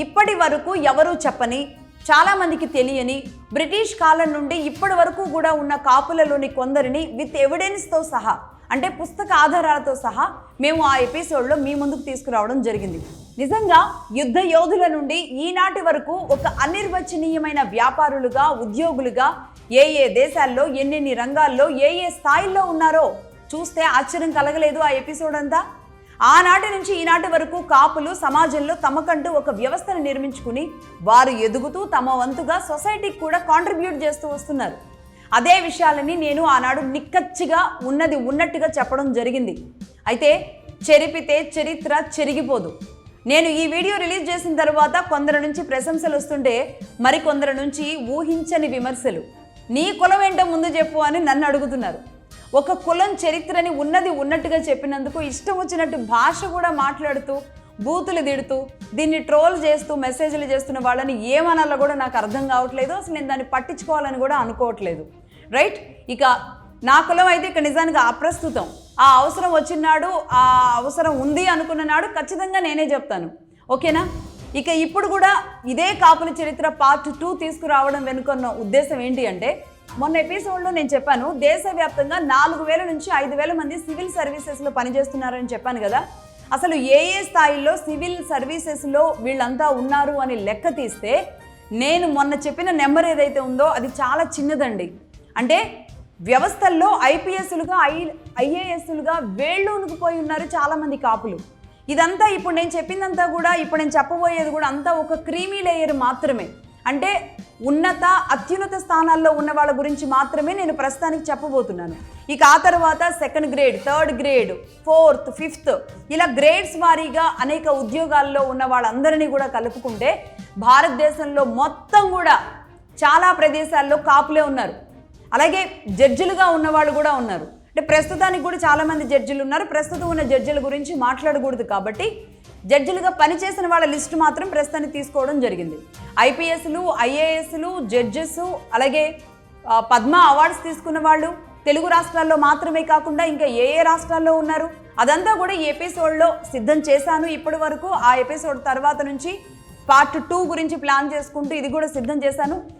ఇప్పటి వరకు ఎవరూ చెప్పని, చాలామందికి తెలియని, బ్రిటిష్ కాలం నుండి ఇప్పటి వరకు కూడా ఉన్న కాపులలోని కొందరిని విత్ ఎవిడెన్స్తో సహా, అంటే పుస్తక ఆధారాలతో సహా మేము ఆ ఎపిసోడ్లో మీ ముందుకు తీసుకురావడం జరిగింది. నిజంగా యుద్ధ యోధుల నుండి ఈనాటి వరకు ఒక అనిర్వచనీయమైన వ్యాపారులుగా, ఉద్యోగులుగా ఏ ఏ దేశాల్లో, ఎన్నెన్ని రంగాల్లో, ఏ ఏ స్థాయిల్లో ఉన్నారో చూస్తే ఆశ్చర్యం కలగలేదు ఆ ఎపిసోడ్ అంతా. ఆనాటి నుంచి ఈనాటి వరకు కాపులు సమాజంలో తమకంటూ ఒక వ్యవస్థను నిర్మించుకుని వారు ఎదుగుతూ తమ వంతుగా సొసైటీకి కూడా కాంట్రిబ్యూట్ చేస్తూ వస్తున్నారు. అదే విషయాలని నేను ఆనాడు నిక్కచ్చిగా ఉన్నది ఉన్నట్టుగా చెప్పడం జరిగింది. అయితే చెరిపితే చరిత్ర చెరిగిపోదు. నేను ఈ వీడియో రిలీజ్ చేసిన తర్వాత కొందరి నుంచి ప్రశంసలు వస్తుంటే మరికొందరి నుంచి ఊహించని విమర్శలు. నీ కులం ఏంటో ముందు చెప్పు అని నన్ను అడుగుతున్నారు. ఒక కులం చరిత్రని ఉన్నది ఉన్నట్టుగా చెప్పినందుకు ఇష్టం వచ్చినట్టు భాష కూడా మాట్లాడుతూ, బూతులు తిడుతూ, దీన్ని ట్రోల్ చేస్తూ మెసేజ్లు చేస్తున్న వాళ్ళని ఏమనాలో కూడా నాకు అర్థం కావట్లేదు. అసలు నేను దాన్ని పట్టించుకోవాలని కూడా అనుకోవట్లేదు. రైట్? ఇక నా కులం అయితే ఇక నిజానికి అప్రస్తుతం. ఆ అవసరం వచ్చినాడు, ఆ అవసరం ఉంది అనుకున్న నాడు ఖచ్చితంగా నేనే చెప్తాను. ఓకేనా? ఇక ఇప్పుడు కూడా ఇదే కాపుల చరిత్ర పార్ట్ 2 తీసుకురావడం వెనుకున్న ఉద్దేశం ఏంటి అంటే, మొన్న ఎపిసోడ్లో నేను చెప్పాను దేశవ్యాప్తంగా 4000 నుంచి 5000 మంది సివిల్ సర్వీసెస్లో పనిచేస్తున్నారని చెప్పాను కదా. అసలు ఏ ఏ స్థాయిలో సివిల్ సర్వీసెస్లో వీళ్ళంతా ఉన్నారు అని లెక్క తీస్తే నేను మొన్న చెప్పిన నెంబర్ ఏదైతే ఉందో అది చాలా చిన్నదండి. అంటే వ్యవస్థల్లో ఐపీఎస్లుగా, ఐఏఎస్లుగా వేళ్ళు ఉనుకుపోయి ఉన్నారు చాలామంది కాపులు. ఇదంతా ఇప్పుడు నేను చెప్పిందంతా కూడా, ఇప్పుడు నేను చెప్పబోయేది కూడా అంతా ఒక క్రీమీ లేయర్ మాత్రమే. అంటే ఉన్నత, అత్యున్నత స్థానాల్లో ఉన్న వాళ్ళ గురించి మాత్రమే నేను ప్రస్తుతానికి చెప్పబోతున్నాను. ఇక ఆ తర్వాత 2nd grade, 3rd grade, 4th, 5th ఇలా గ్రేడ్స్ వారీగా అనేక ఉద్యోగాల్లో ఉన్న వాళ్ళందరినీ కూడా కలుపుకుంటే భారతదేశంలో మొత్తం కూడా చాలా ప్రదేశాల్లో కాపులే ఉన్నారు. అలాగే జడ్జిలుగా ఉన్నవాళ్ళు కూడా ఉన్నారు. అంటే ప్రస్తుతానికి కూడా చాలామంది జడ్జిలు ఉన్నారు. ప్రస్తుతం ఉన్న జడ్జిల గురించి మాట్లాడకూడదు కాబట్టి జడ్జిలుగా పనిచేసిన వాళ్ళ లిస్టు మాత్రం ప్రస్తుతానికి తీసుకోవడం జరిగింది. ఐపీఎస్లు, ఐఏఎస్లు, జడ్జెస్, అలాగే పద్మ అవార్డ్స్ తీసుకున్న వాళ్ళు తెలుగు రాష్ట్రాల్లో మాత్రమే కాకుండా ఇంకా ఏ ఏ రాష్ట్రాల్లో ఉన్నారు అదంతా కూడా ఈ ఎపిసోడ్లో సిద్ధం చేశాను. ఇప్పటి వరకు ఆ ఎపిసోడ్ తర్వాత నుంచి పార్ట్ 2 గురించి ప్లాన్ చేసుకుంటూ ఇది కూడా సిద్ధం చేశాను.